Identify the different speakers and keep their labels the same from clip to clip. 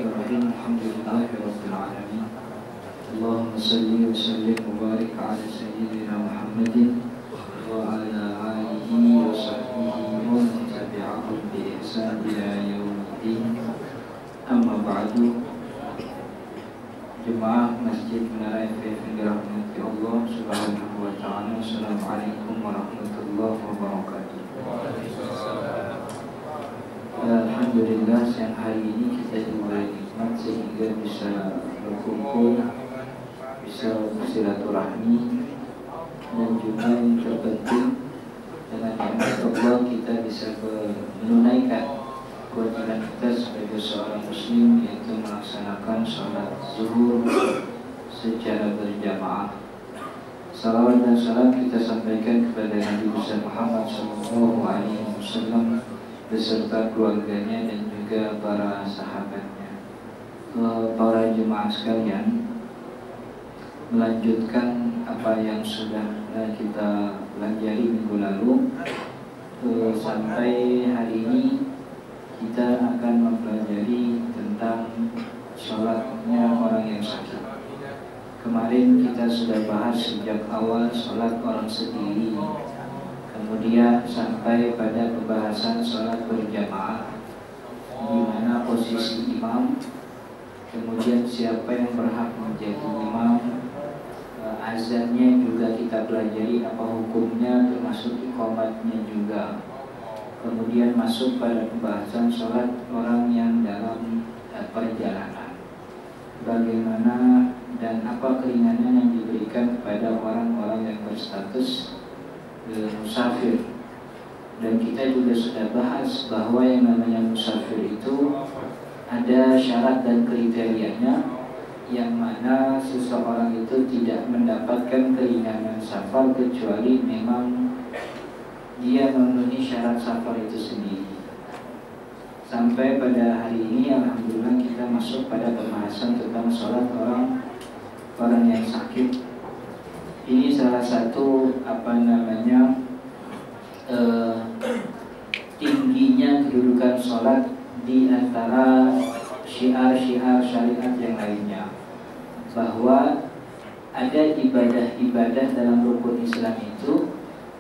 Speaker 1: Bismillahirrahmanirrahim. Alhamdulillahirabbil alamin. Allahumma shalli wa sallim wa barik ala sayyidina Muhammadin wa ala alihi wa sahbihi wa man tabi'ahum bi ihsan ila yaumiddin. Amma ba'du. Jemaah Masjid Menara FF yang dirahmati Allah Subhanahu wa taala. Assalamualaikum warahmatullahi wabarakatuh. Alhamdulillah, siang hari ini kita diberi nikmat sehingga bisa berkumpul, bisa bersilaturahmi, dan juga yang terpenting dengan nikmat Allah kita bisa menunaikan kewajiban kita sebagai seorang muslim, yaitu melaksanakan sholat zuhur secara berjamaah. Salawat dan salam kita sampaikan kepada Nabi besar Muhammad SAW beserta keluarganya dan juga para sahabatnya. Para jemaah sekalian, melanjutkan apa yang sudah kita pelajari minggu lalu, sampai hari ini kita akan mempelajari tentang sholatnya orang yang sakit. Kemarin kita sudah bahas sejak awal sholat orang sendiri, kemudian sampai pada pembahasan sholat berjamaah, di mana posisi imam, kemudian siapa yang berhak menjadi imam, azannya juga kita pelajari apa hukumnya, termasuk iqamatnya juga. Kemudian masuk pada pembahasan sholat orang yang dalam perjalanan, bagaimana dan apa keringanan yang diberikan kepada orang-orang yang berstatus musafir. Dan kita juga sudah bahas bahwa yang namanya musafir itu ada syarat dan kriterianya, yang mana seseorang itu tidak mendapatkan keringanan safar kecuali memang dia memenuhi syarat safar itu sendiri. Sampai pada hari ini alhamdulillah kita masuk pada pembahasan tentang sholat orang yang sakit. Ini salah satu tingginya kedudukan sholat di antara syiar-syiar syariat yang lainnya, bahwa ada ibadah-ibadah dalam rukun Islam itu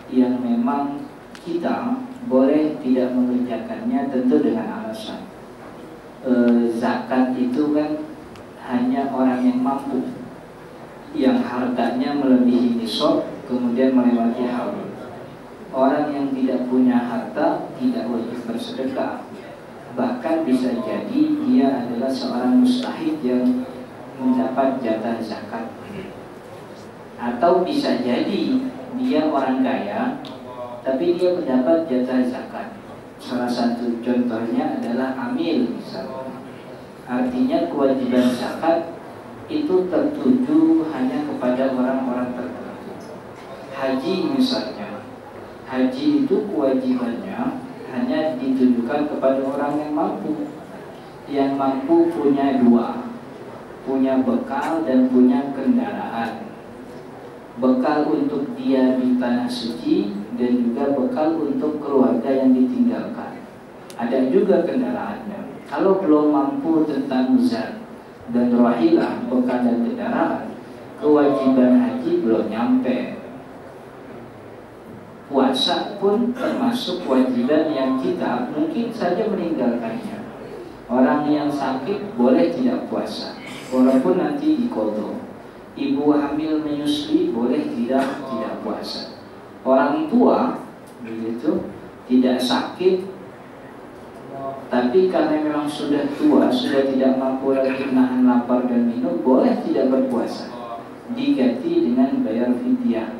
Speaker 1: yang memang kita boleh tidak mengerjakannya, tentu dengan alasan. Zakat itu kan hanya orang yang mampu, yang hartanya melebihi nisab, kemudian melewati haul. Orang yang tidak punya harta tidak wajib bersedekah. Bahkan bisa jadi dia adalah seorang mustahid yang mendapat jatah zakat. Atau bisa jadi dia orang kaya, tapi dia mendapat jatah zakat. Salah satu contohnya adalah amil misalnya. Artinya kewajiban zakat itu tertuju hanya kepada orang-orang tertentu. Haji misalnya, haji itu kewajibannya hanya ditujukan kepada orang yang mampu. Yang mampu punya dua, punya bekal dan punya kendaraan. Bekal untuk dia di tanah suci dan juga bekal untuk keluarga yang ditinggalkan. Ada juga kendaraannya. Kalau belum mampu tentang zat dan rahilah, bekal dan kendaraan, kewajiban haji belum nyampe. Puasa pun termasuk kewajiban yang kita mungkin saja meninggalkannya. Orang yang sakit boleh tidak puasa, walaupun nanti diqadha. Ibu hamil menyusui boleh tidak puasa. Orang tua begitu tidak sakit, tapi karena memang sudah tua, sudah tidak mampu lagi menahan lapar dan minum, boleh tidak berpuasa, diganti dengan bayar fidyah.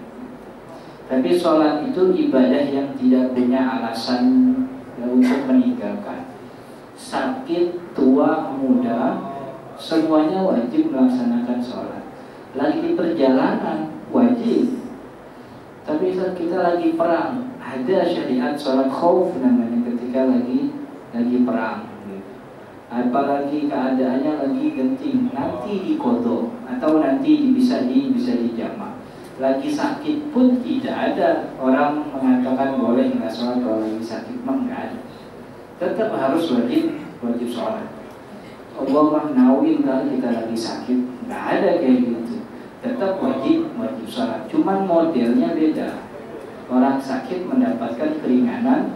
Speaker 1: Tapi sholat itu ibadah yang tidak punya alasan untuk meninggalkan. Sakit, tua, muda, semuanya wajib melaksanakan sholat. Lagi di perjalanan wajib. Tapi saat kita lagi perang, ada syariat sholat khauf namanya, ketika lagi perang. Apalagi keadaannya lagi genting, nanti diqadha atau nanti bisa dijamak. Lagi sakit pun tidak ada orang mengatakan boleh nggak sholat kalau lagi sakit, enggak ada. Tetap harus wajib sholat. Allah mah nawin kalau kita lagi sakit, nggak ada kayak gitu. Tetap wajib sholat, cuman modelnya beda. Orang sakit mendapatkan keringanan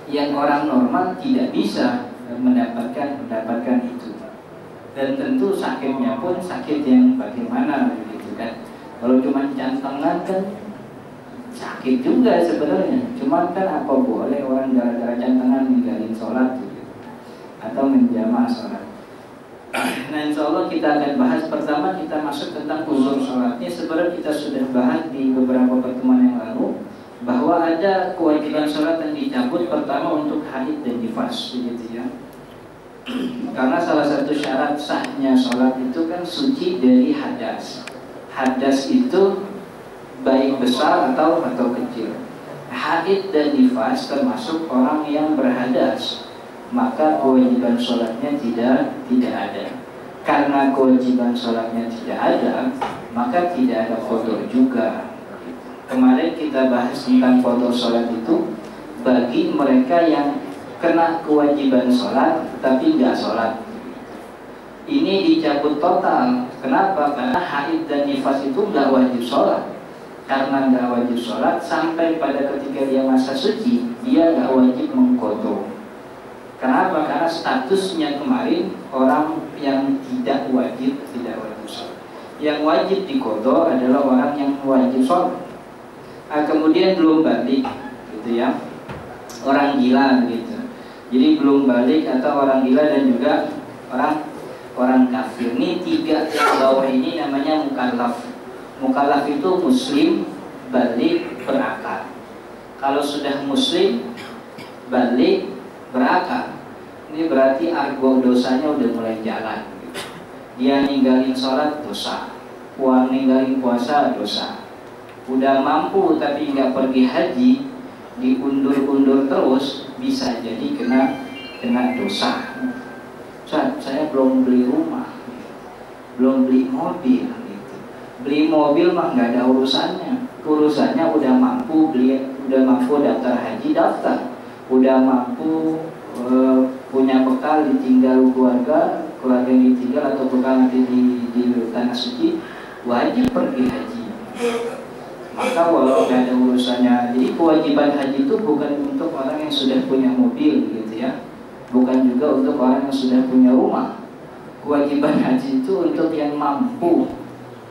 Speaker 1: yang orang normal tidak bisa mendapatkan itu. Dan tentu sakitnya pun sakit yang bagaimana gitu kan. Kalau cuma jantangan kan sakit juga sebenarnya. Cuman kan apa boleh orang gara-gara jantangan ninggalin sholat gitu, atau menjamaah sholat. Nah, insya Allah kita akan bahas. Pertama kita masuk tentang uzur sholatnya. Sebenarnya kita sudah bahas di beberapa pertemuan yang lalu bahwa ada kewajiban sholat yang dicabut. Pertama untuk haid dan nifas, begitu ya. Karena salah satu syarat sahnya sholat itu kan suci dari hadas. Hadas itu baik besar atau kecil. Haid dan nifas termasuk orang yang berhadas, maka kewajiban sholatnya tidak ada. Karena kewajiban sholatnya tidak ada, maka tidak ada kotor juga. Kemarin kita bahas tentang kotor sholat itu bagi mereka yang kena kewajiban sholat tapi nggak sholat. Ini dicabut total. Kenapa? Karena haid dan nifas itu nggak wajib sholat. Karena nggak wajib sholat sampai pada ketika dia masa suci, dia nggak wajib mengkodok. Kenapa? Karena statusnya kemarin orang yang tidak wajib sholat. Yang wajib dikodok adalah orang yang wajib sholat. Kemudian belum balik, gitu ya. Orang gila, gitu. Jadi belum balik atau orang gila dan juga orang kafir. Ini tiga yang bawah ini namanya mukallaf. Mukallaf itu muslim, balik, berakal. Kalau sudah muslim, balik, berakal, ini berarti argo dosanya udah mulai jalan. Dia ninggalin sholat dosa, ninggalin puasa dosa. Udah mampu tapi nggak pergi haji, diundur-undur terus, bisa jadi kena dosa. Saya belum beli rumah, belum beli mobil. Beli mobil mah nggak ada urusannya. Urusannya udah mampu daftar haji, daftar. Udah mampu punya bekal, ditinggal keluarga yang ditinggal atau bekal nanti di tanah suci, wajib pergi haji. Maka walau nggak ada urusannya, jadi kewajiban haji itu bukan untuk orang yang sudah punya mobil, gitu ya. Bukan juga untuk orang yang sudah punya rumah. Kewajiban haji itu untuk yang mampu.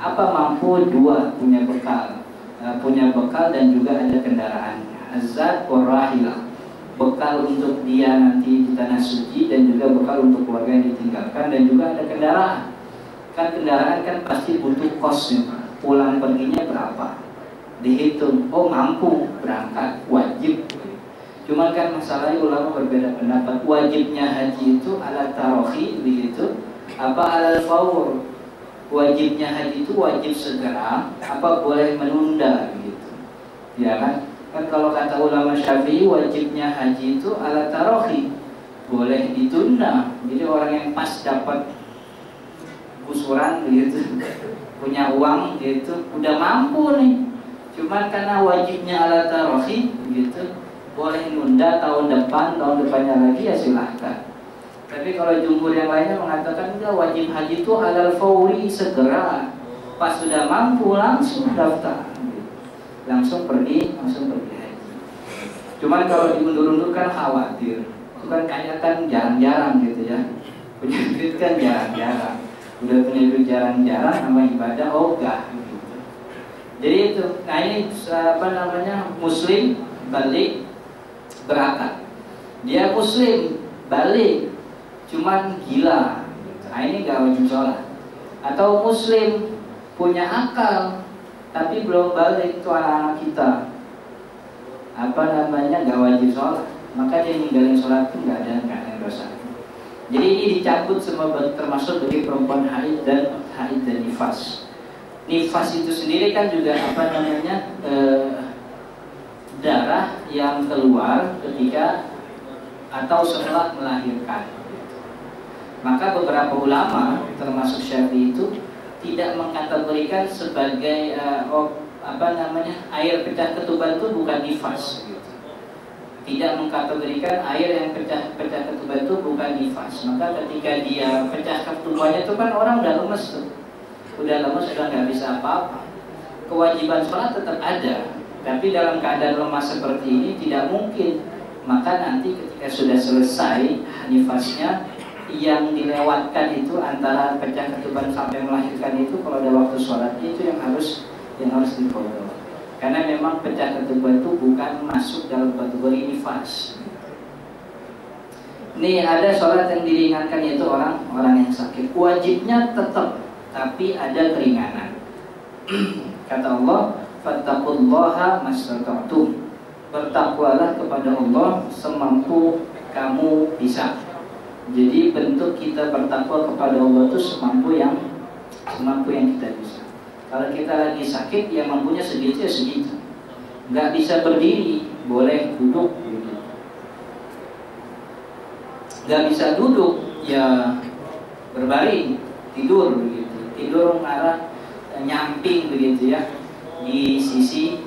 Speaker 1: Apa mampu? Dua, punya bekal dan juga ada kendaraannya. Azad warahilah, bekal untuk dia nanti di tanah suci dan juga bekal untuk keluarga yang ditinggalkan dan juga ada kendaraan. Kan kendaraan kan pasti butuh kos ya. Pulang perginya berapa? Dihitung. Oh mampu berangkat, wajib. Cuman kan masalahnya ulama berbeda pendapat. Wajibnya haji itu ala tarohi begitu, apa ala fawr? Wajibnya haji itu wajib segera, apa boleh menunda gitu. Ya kan? Kan kalau kata ulama Syafi'i wajibnya haji itu ala tarohi, boleh ditunda. Jadi orang yang pas dapat kusuran gitu, punya uang gitu, udah mampu nih. Cuman karena wajibnya ala tarohi gitu, boleh nunda tahun depannya lagi ya silahkan. Tapi kalau jumhur yang lainnya mengatakan enggak, wajib haji itu alal fawri, segera. Pas sudah mampu langsung daftar, langsung pergi haji. Cuman kalau diundur-undur kan khawatir. Itu kan kayak kan jarang-jarang gitu ya. Punya duit kan jarang-jarang. Udah punya duit jarang-jarang sama ibadah ogah gitu. Jadi itu, nah ini muslim balik berakal. Dia muslim balik cuman gila, nah ini gak wajib sholat. Atau muslim punya akal tapi belum balik, itu anak-anak kita gak wajib sholat, maka dia ninggalin sholat pun gak ada dosa. Jadi ini dicabut semua, termasuk bagi perempuan haid dan nifas. Nifas itu sendiri kan juga darah yang keluar ketika atau setelah melahirkan. Maka beberapa ulama termasuk Syafi'i itu tidak mengkategorikan sebagai air pecah ketuban itu bukan nifas gitu. tidak mengkategorikan air yang pecah ketuban itu bukan nifas. Maka ketika dia pecah ketubannya itu kan orang udah lemes tuh, udah nggak bisa apa-apa. Kewajiban sholat tetap ada, tapi dalam keadaan lemah seperti ini tidak mungkin. Maka nanti ketika sudah selesai nifasnya, yang dilewatkan itu antara pecah ketuban sampai melahirkan itu, kalau ada waktu sholatnya itu yang harus difollow. Karena memang pecah ketuban itu bukan masuk dalam kategori nifas. Nih ada sholat yang diringankan, yaitu orang yang sakit. Wajibnya tetap, tapi ada keringanan. Kata Allah, fattaqullaha mastata'tum. Bertakwalah kepada Allah semampu kamu bisa. Jadi bentuk kita bertakwa kepada Allah itu semampu yang kita bisa. Kalau kita lagi sakit, ya mampunya segitu ya segitu. Nggak bisa berdiri, boleh duduk. Nggak bisa duduk, ya berbaring, tidur begitu. Tidur mengarah nyamping begitu ya, di sisi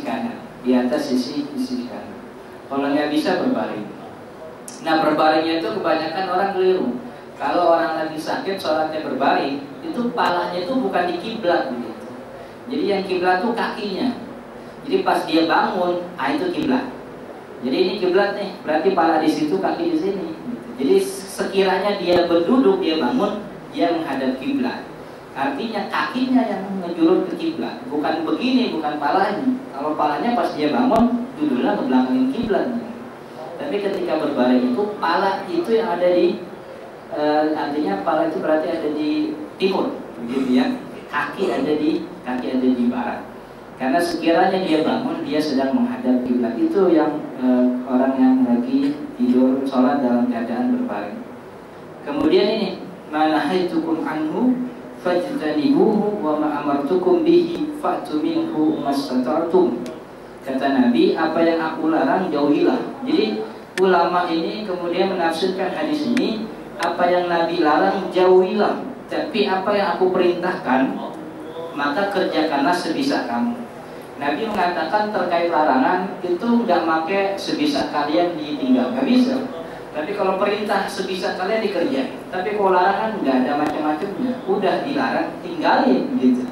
Speaker 1: kanan, di atas sisi kanan. Kalau nggak bisa berbaring. Nah berbaringnya itu kebanyakan orang keliru. Kalau orang lagi sakit sholatnya berbaring, itu palanya itu bukan di kiblat begitu. Jadi yang kiblat itu kakinya. Jadi pas dia bangun, itu kiblat. Jadi ini kiblat nih, berarti pala di situ, kaki di sini. Jadi sekiranya dia berduduk, dia bangun, dia menghadap kiblat. Artinya kakinya yang menjulur ke kiblat, bukan begini, bukan palanya. Kalau palanya pas dia bangun, duduknya ke belakangin kiblat. Tapi ketika berbaring itu, pala itu yang ada di artinya pala itu berarti ada di timur, begitu ya. Kaki ada di barat. Karena sekiranya dia bangun, dia sedang menghadap kiblat. Itu yang orang yang lagi tidur sholat dalam keadaan berbaring. Kemudian ini, manahaitukum anhu fajtanibuhu wa ma amartukum bihi fa'tu minhu mastata'tum. Kata Nabi, apa yang aku larang jauhilah. Jadi ulama ini kemudian menafsirkan hadis ini, apa yang Nabi larang jauhilah, tapi apa yang aku perintahkan maka kerjakanlah sebisa kamu. Nabi mengatakan terkait larangan itu nggak pakai sebisa kalian ditinggal, nggak bisa. Tapi kalau perintah sebisa kalian dikerjain. Tapi kalau larangan nggak ada macam-macamnya, udah dilarang tinggalin gitu.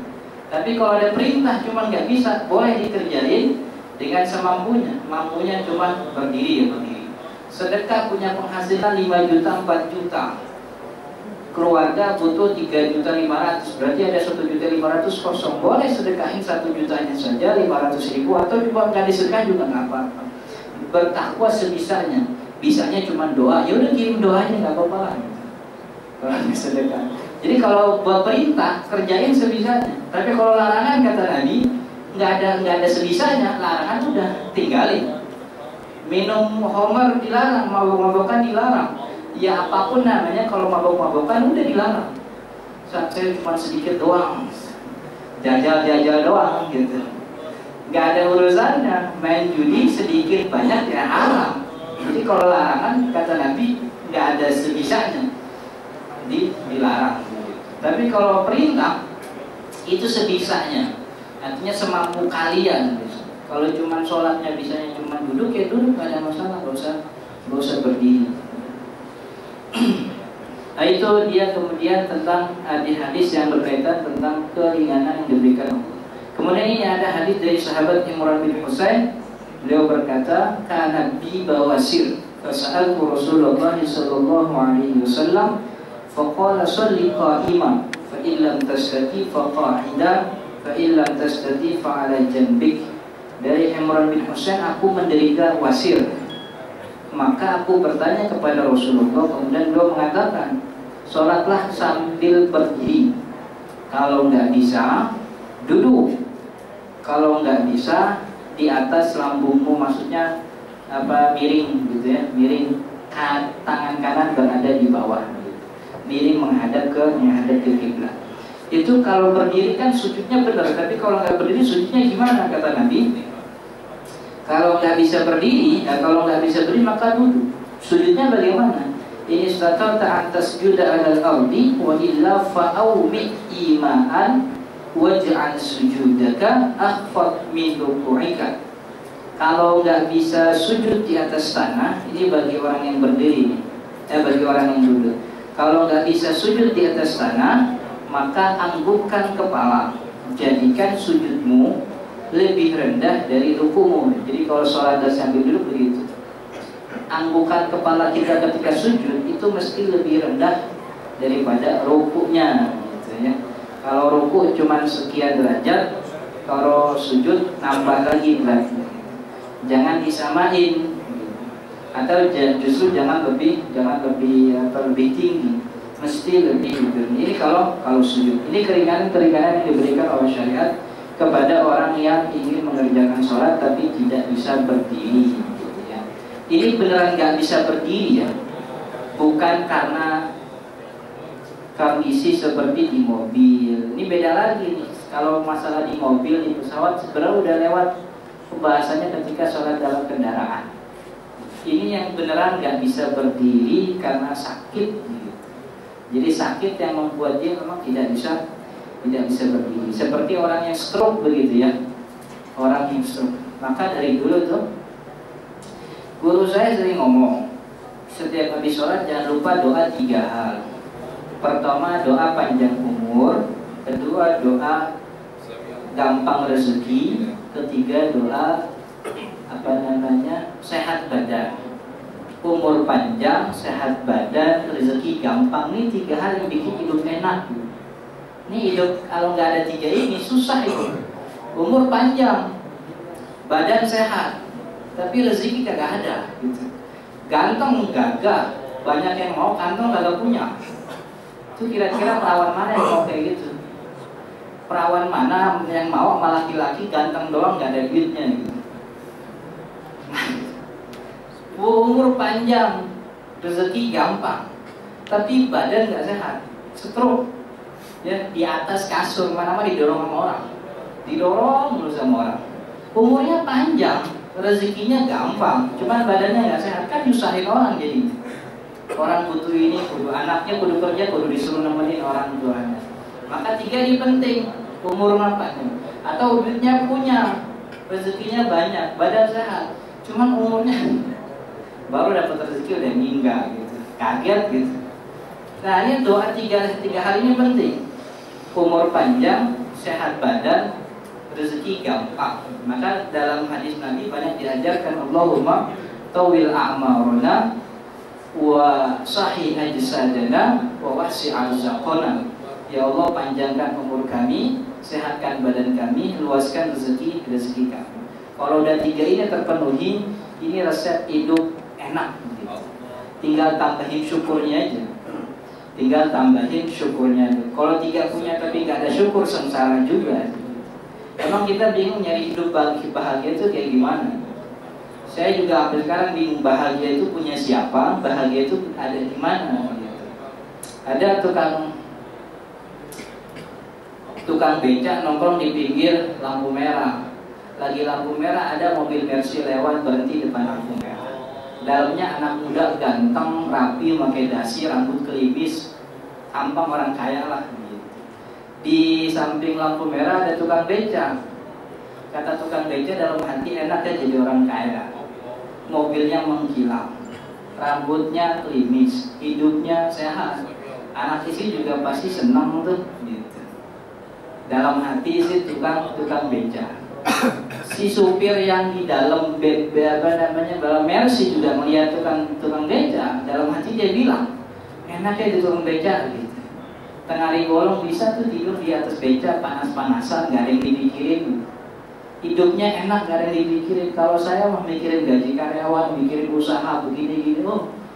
Speaker 1: Tapi kalau ada perintah cuma nggak bisa, boleh dikerjain dengan semampunya. Mampunya cuma berdiri ya berdiri. Sedekah punya penghasilan 5 juta, 4 juta. Keluarga butuh 3.500.000, berarti ada 1.500.000 kosong. Boleh sedekahin 1 jutanya saja, 500.000, atau juga nggak disedekah juga nggak apa-apa. Bertakwa sebisanya, bisanya cuma doa, ya udah kirim doanya nggak apa-apa lah. Kalau sedekah. Jadi kalau perintah kerjain sebisanya. Tapi kalau larangan kata Nabi nggak ada sebisanya, larangan udah tinggalin. Minum homer dilarang, mabok-mabokan dilarang. Ya apapun namanya, kalau mabok-mabokan udah dilarang. Saya cuma sedikit doang, jajal doang gitu. Nggak ada urusannya. Main judi sedikit banyak ya haram. Jadi kalau larangan kata Nabi nggak ada sebisanya, dilarang. Tapi kalau perintah itu sebisanya, artinya semampu kalian. Kalau cuma sholatnya bisanya cuma duduk ya duduk, nggak ada masalah, nggak usah berdiri. Nah itu dia kemudian tentang hadis yang berkaitan tentang keringanan yang diberikan Allah. Kemudian ini ada hadis dari sahabat Imran bin Husain. Beliau berkata, kana bi bawasir fasa'altu Rasulullah sallallahu alaihi wasallam faqala sholli qa'iman fa illam tastati fa qa'idan fa illam tastati fa 'ala janbik. Dari Imran bin Husain, aku menderita wasir, maka aku bertanya kepada Rasulullah, kemudian beliau mengatakan, sholatlah sambil berdiri. Kalau nggak bisa, duduk. Kalau nggak bisa, di atas lambungmu, maksudnya miring gitu ya, miring, tangan kanan berada di bawah, gitu. Miring menghadap ke kiblat. Itu kalau berdiri kan sujudnya benar, tapi kalau nggak berdiri sujudnya gimana kata Nabi? Kalau nggak bisa berdiri, kalau nggak bisa berdiri maka duduk. Sujudnya bagaimana? Ini istata'ta atas juda alal ardi wa illa fa'aumi ima'an waj'al sujudaka akhfad min ruku'ika. Kalau nggak bisa sujud di atas tanah, ini bagi orang yang berdiri, bagi orang yang duduk. Kalau nggak bisa sujud di atas tanah, maka anggukkan kepala. Jadikan sujudmu lebih rendah dari rukumu. Jadi kalau sholat sambil duduk begitu. Anggukan kepala kita ketika sujud itu mesti lebih rendah daripada rukunya, gitu ya. Kalau ruku cuma sekian derajat, kalau sujud nambah lagi beratnya. Jangan disamain, atau justru jangan lebih tinggi, mesti lebih tinggi. Ini kalau sujud. Ini keringanan yang diberikan oleh syariat kepada orang yang ingin mengerjakan sholat tapi tidak bisa berdiri. Ini beneran nggak bisa berdiri ya, bukan karena kondisi seperti di mobil. Ini beda lagi nih. Kalau masalah di mobil, di pesawat sebenarnya udah lewat pembahasannya ketika sholat dalam kendaraan. Ini yang beneran nggak bisa berdiri karena sakit. Jadi sakit yang membuat dia memang tidak bisa berdiri. Seperti orang yang stroke begitu ya, orang yang stroke. Maka dari dulu tuh guru saya sering ngomong, setiap habis sholat jangan lupa doa 3 hal. Pertama doa panjang umur, kedua doa gampang rezeki, ketiga doa sehat badan. Umur panjang, sehat badan, rezeki gampang, ini 3 hal yang bikin hidup enak. Ini hidup kalau nggak ada 3 ini susah itu. Umur panjang, badan sehat, tapi rezeki kagak ada gitu. Ganteng gagah, banyak yang mau, kantong kagak punya. Itu kira-kira perawan mana yang mau kayak gitu? Perawan mana yang mau sama laki-laki ganteng doang gak ada duitnya gitu. Umur panjang, rezeki gampang, tapi badan gak sehat, stroke ya, di atas kasur mana-mana didorong sama orang, didorong dulu sama orang. Umurnya panjang, rezekinya gampang, cuman badannya nggak sehat, kan nyusahin orang jadi. Orang butuh ini, kudu anaknya kudu kerja, kudu disuruh nemenin orang tuanya. Maka 3 ini penting, umur panjang atau duitnya punya, rezekinya banyak, badan sehat, cuman umurnya baru dapat rezeki udah meninggal gitu, kaget gitu. Nah ini doa 3 hal ini penting, umur panjang, sehat badan, rezeki gampang. Maka dalam hadis Nabi banyak diajarkan, Allahumma tawil a'maruna wa sahih ajsadana wa wasi' arzaqana. Ya Allah, panjangkan umur kami, sehatkan badan kami, luaskan rezeki kami. Kalau udah 3 ini terpenuhi, ini resep hidup enak gitu. Tinggal tambahin syukurnya aja. Kalau 3 punya tapi gak ada syukur, sengsara juga. Emang kita bingung nyari hidup bahagia itu kayak gimana? Saya juga sampai sekarang bingung, bahagia itu punya siapa, bahagia itu ada di mana? Ada tukang becak nongkrong di pinggir lampu merah. Lagi lampu merah, ada mobil Mercy lewat, berhenti depan lampu merah. Dalamnya anak muda ganteng, rapi, pakai dasi, rambut kelibis, tampang orang kaya lah. Di samping lampu merah ada tukang beca. Kata tukang beca dalam hati, enak ya jadi orang kaya. Mobilnya mengkilau, rambutnya klimis, hidupnya sehat, anak istri juga pasti senang tuh gitu. Dalam hati si tukang beca. Si supir yang di dalam dalam Mercy juga melihat tukang beca. Dalam hati dia bilang, enak ya di tukang beca gitu. Tengah hari bolong bisa tuh tidur di atas beca, panas-panasan, gak ada yang dipikirin. Hidupnya enak, gak ada yang dipikirin. Kalau saya mah mikirin gaji karyawan, mikirin usaha begini-gini,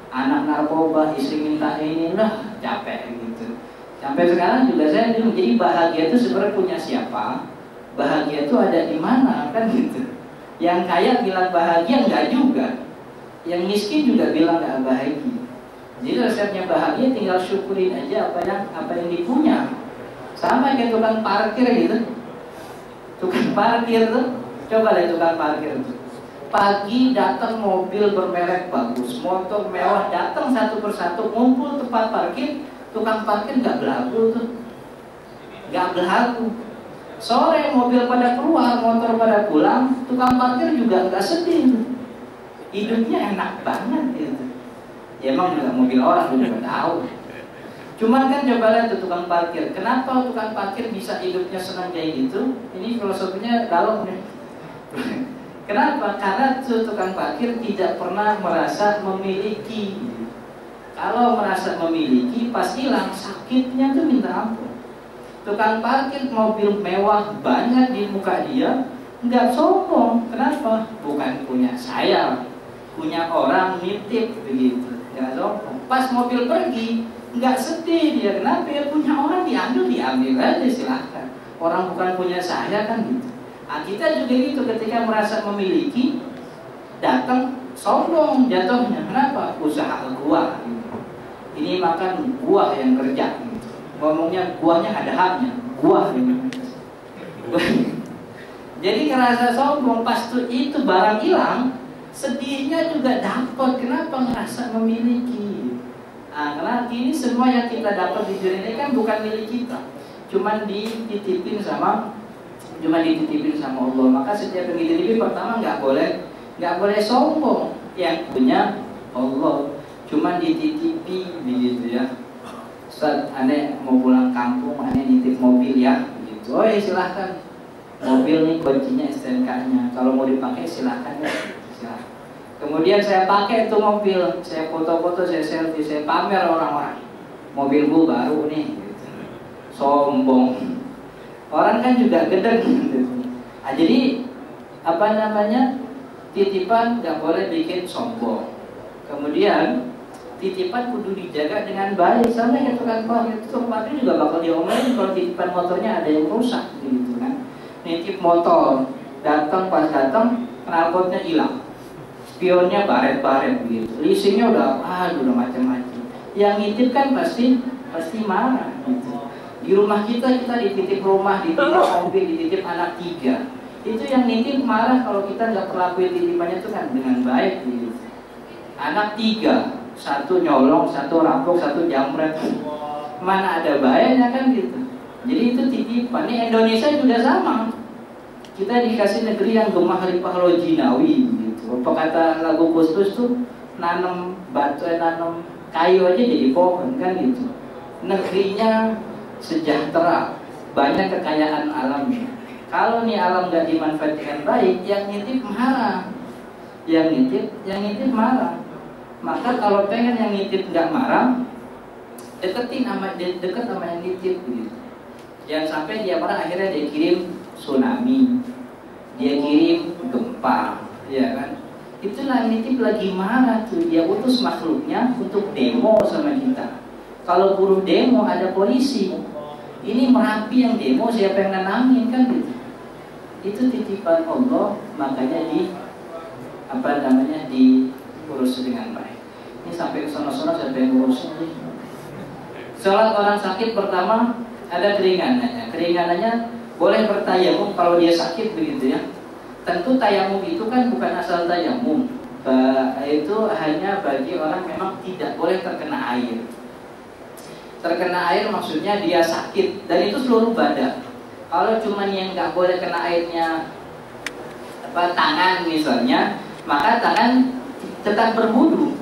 Speaker 1: anak narkoba, istri minta ini, udah capek gitu. Sampai sekarang juga saya bingung. Jadi bahagia itu sebenarnya punya siapa? Bahagia itu ada di mana kan gitu. Yang kaya bilang bahagia enggak juga. Yang miskin juga bilang enggak bahagia. Jadi resepnya bahagia tinggal syukurin aja apa yang dipunya. Sama kayak tukang parkir gitu. Tukang parkir tuh, coba lihat tukang parkir tuh. Pagi datang mobil bermerek bagus, motor mewah datang satu persatu ngumpul tempat parkir, tukang parkir nggak belagu tuh, nggak belagu. Sore mobil pada keluar, motor pada pulang, tukang parkir juga nggak sedih. Hidupnya enak banget gitu. Ya emang juga mobil orang juga tahu. Cuman kan coba lihat tuh tukang parkir. Kenapa tukang parkir bisa hidupnya senang kayak gitu? Ini filosofinya dalam nih. Kenapa? Karena tuh tukang parkir tidak pernah merasa memiliki. Kalau merasa memiliki, pas hilang sakitnya tuh minta ampun. Tukang parkir mobil mewah banyak di muka dia, nggak sombong. Kenapa? Bukan punya saya, punya orang nitip begitu. Nggak sombong. Pas mobil pergi, nggak sedih dia. Kenapa? Ya punya orang diambil aja silahkan. Orang bukan punya saya kan gitu. Nah, kita juga gitu ketika merasa memiliki, datang sombong jatuhnya. Kenapa? Usaha gua. Gitu. Ini makan gua yang kerja. Gitu. Ngomongnya guanya ada haknya, gua ini. Jadi ngerasa sombong pas itu barang hilang, sedihnya juga dapat. Kenapa? Ngerasa memiliki. Nah, karena ini semua yang kita dapat di dunia ini kan bukan milik kita, cuman dititipin sama Allah. Maka setiap yang dititipin pertama nggak boleh sombong. Yang punya Allah, cuman dititipi begitu ya. Ustaz, aneh mau pulang kampung, aneh nitip mobil ya, gitu. Oh ya silahkan. Mobil nih kuncinya STNK-nya. Kalau mau dipakai silahkan ya. Silahkan. Kemudian saya pakai itu mobil, saya foto-foto, saya selfie, saya pamer orang-orang. Mobilku baru nih. Gitu. Sombong. Orang kan juga gedeg. Gitu. Nah, jadi titipan nggak boleh bikin sombong. Kemudian titipan kudu dijaga dengan baik. Sama yang tukang parkir itu juga bakal diomelin kalau titipan motornya ada yang rusak gitu kan. Nitip motor, pas datang knalpotnya hilang, spionnya baret-baret begitu, leasingnya udah macam-macam. Yang nitip kan pasti marah gitu. Di rumah kita dititip rumah, dititip mobil, dititip anak 3. Itu yang nitip marah kalau kita nggak perlakuin titipannya itu kan dengan baik gitu. Anak 3, 1 nyolong, 1 rampok, 1 jamret. Mana ada baiknya kan gitu. Jadi itu titipan. Ini Indonesia juga sama. Kita dikasih negeri yang gemah ripah lojinawi gitu. Apa kata lagu Gus tuh, nanam kayu aja jadi pohon kan gitu. Negerinya sejahtera, banyak kekayaan alamnya. Kalau nih alam gak dimanfaatkan baik, yang nitip marah. Yang nitip marah. Maka kalau pengen yang nitip nggak marah, dekat sama yang nitip gitu. Jangan sampai dia marah akhirnya dia kirim tsunami, dia kirim gempa, ya kan? Itulah yang nitip lagi marah tuh, dia utus makhluknya untuk demo sama kita. Kalau buruh demo ada polisi, ini Merapi yang demo siapa yang nanangin kan gitu. Itu titipan Allah, makanya diurus dengan baik. Ini sampai ke sana-sana siapa yang ngurus ini? Sholat orang sakit pertama ada keringanannya. Keringanannya boleh bertayamum kalau dia sakit begitu ya. Tentu tayamum itu kan bukan asal tayamum. Itu hanya bagi orang memang tidak boleh terkena air. Terkena air maksudnya dia sakit dan itu seluruh badan. Kalau cuman yang nggak boleh kena airnya tangan misalnya, maka tangan tetap berwudu.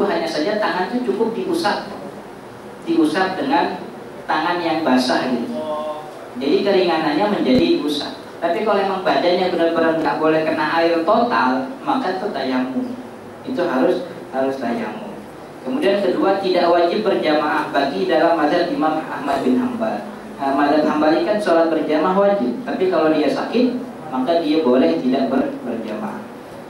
Speaker 1: Hanya saja tangan itu cukup diusap dengan tangan yang basah gitu. Jadi keringanannya menjadi usap. Tapi kalau memang badannya benar-benar nggak boleh kena air total, maka itu tayamum. Itu harus tayamum. Kemudian kedua, tidak wajib berjamaah bagi dalam mazhab Imam Ahmad bin Hanbal. Mazhab Hanbali kan sholat berjamaah wajib, tapi kalau dia sakit, maka dia boleh tidak berjamaah.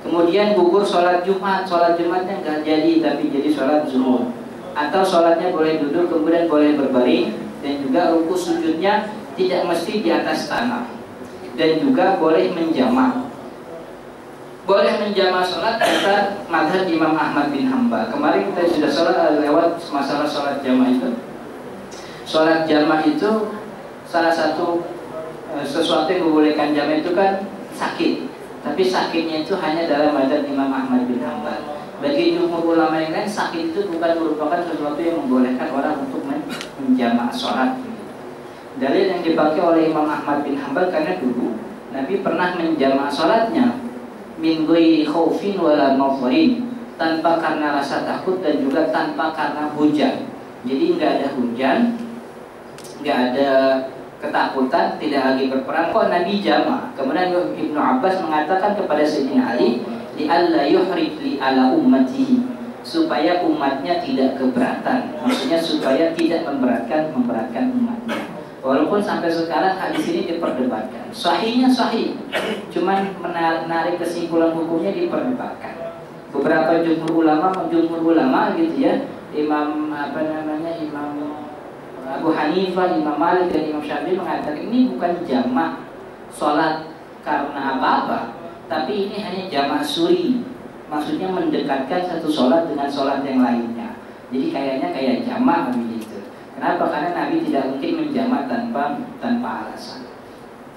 Speaker 1: Kemudian gugur sholat Jumatnya nggak jadi, tapi jadi sholat zuhur. Atau sholatnya boleh duduk, kemudian boleh berbaring, dan juga ruku sujudnya tidak mesti di atas tanah. Dan juga boleh menjamak. Boleh menjamak sholat kata mazhab Imam Ahmad bin Hanbal. Kemarin kita sudah lewat masalah sholat jamaah itu. Sholat jamaah itu salah satu sesuatu yang membolehkan jamaah itu kan sakit. Tapi sakitnya itu hanya dalam mazhab Imam Ahmad bin Hanbal. Bagi jumhur ulama yang lain, sakit itu bukan merupakan sesuatu yang membolehkan orang untuk menjamak sholat. Dalil yang dipakai oleh Imam Ahmad bin Hanbal karena dulu Nabi pernah menjamak sholatnya min ghairi khaufin wala nadharin, tanpa karena rasa takut dan juga tanpa karena hujan. Jadi nggak ada hujan, nggak ada ketakutan, tidak lagi berperang, kok Nabi jamak. Kemudian Ibnu Abbas mengatakan kepada Sayyidina Ali, li alla yuhrik li ala ummatihi, supaya umatnya tidak keberatan. Maksudnya supaya tidak memberatkan umatnya. Walaupun sampai sekarang hadis ini diperdebatkan. Sahihnya sahih, cuman menarik kesimpulan hukumnya diperdebatkan. Beberapa jumhur ulama gitu ya, Imam Abu Hanifah, Imam Malik dan Imam Syafi'i mengatakan ini bukan jamak sholat karena apa-apa, tapi ini hanya jamak suri. Maksudnya mendekatkan satu sholat dengan sholat yang lainnya. Jadi kayaknya kayak jamak begitu. Kenapa? Karena Nabi tidak mungkin menjamak tanpa alasan.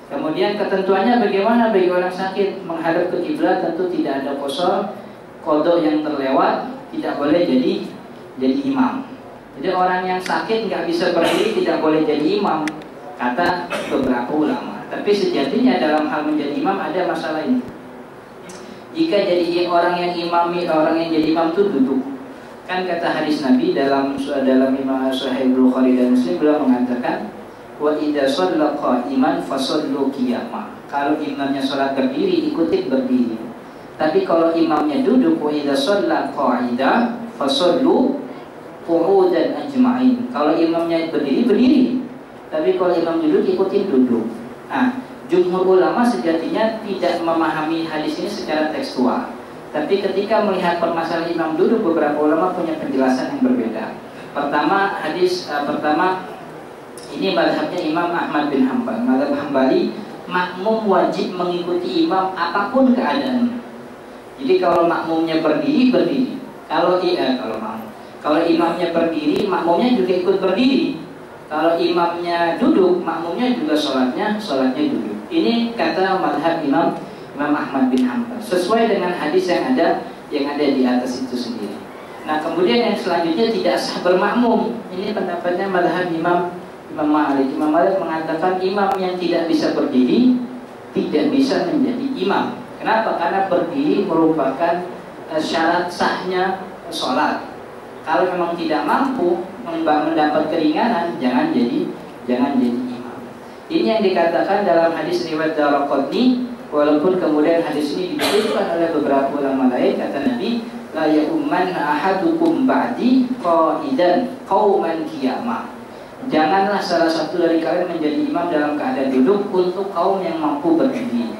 Speaker 1: Kemudian ketentuannya bagaimana bagi orang sakit menghadap ke kiblat? Tentu tidak ada qasar, qada yang terlewat, tidak boleh jadi imam. Jadi orang yang sakit nggak bisa berdiri tidak boleh jadi imam, kata beberapa ulama. Tapi sejatinya dalam hal menjadi imam ada masalah ini. Jika jadi orang yang jadi imam itu duduk. Kan kata hadis Nabi dalam Imam Sahih Bukhari dan Muslim, beliau mengatakan wa idza shalla qa'iman fasallu qiyama. Kalau imamnya sholat berdiri, ikuti berdiri. Tapi kalau imamnya duduk, wa idza shalla qa'ida fasallu qu'udan ajma'in. Kalau imamnya berdiri. Tapi kalau imam duduk, ikutin duduk. Nah, jumhur ulama sejatinya tidak memahami hadis ini secara tekstual. Tapi ketika melihat permasalahan imam duduk, beberapa ulama punya penjelasan yang berbeda. Pertama, ini mazhabnya Imam Ahmad bin Hanbal. Mazhab Hambali, makmum wajib mengikuti imam apapun keadaannya. Jadi kalau makmumnya berdiri. Kalau imamnya berdiri, makmumnya juga ikut berdiri. Kalau imamnya duduk, makmumnya juga sholatnya duduk. Ini kata mazhab Imam Ahmad bin Hanbal, sesuai dengan hadis yang ada di atas itu sendiri. Nah, kemudian yang selanjutnya tidak sah bermakmum. Ini pendapatnya mazhab Imam Malik. Imam Malik mengatakan imam yang tidak bisa berdiri tidak bisa menjadi imam. Kenapa? Karena berdiri merupakan syarat sahnya sholat. Kalau memang tidak mampu mendapat keringanan, jangan jadi imam. Ini yang dikatakan dalam hadis riwayat Daraqutni. Walaupun kemudian hadis ini diberikan oleh beberapa ulama lain, kata Nabi, la ya'umman ahadukum ba'di qa'idan qauman qiyamah. Janganlah salah satu dari kalian menjadi imam dalam keadaan duduk untuk kaum yang mampu berdiri.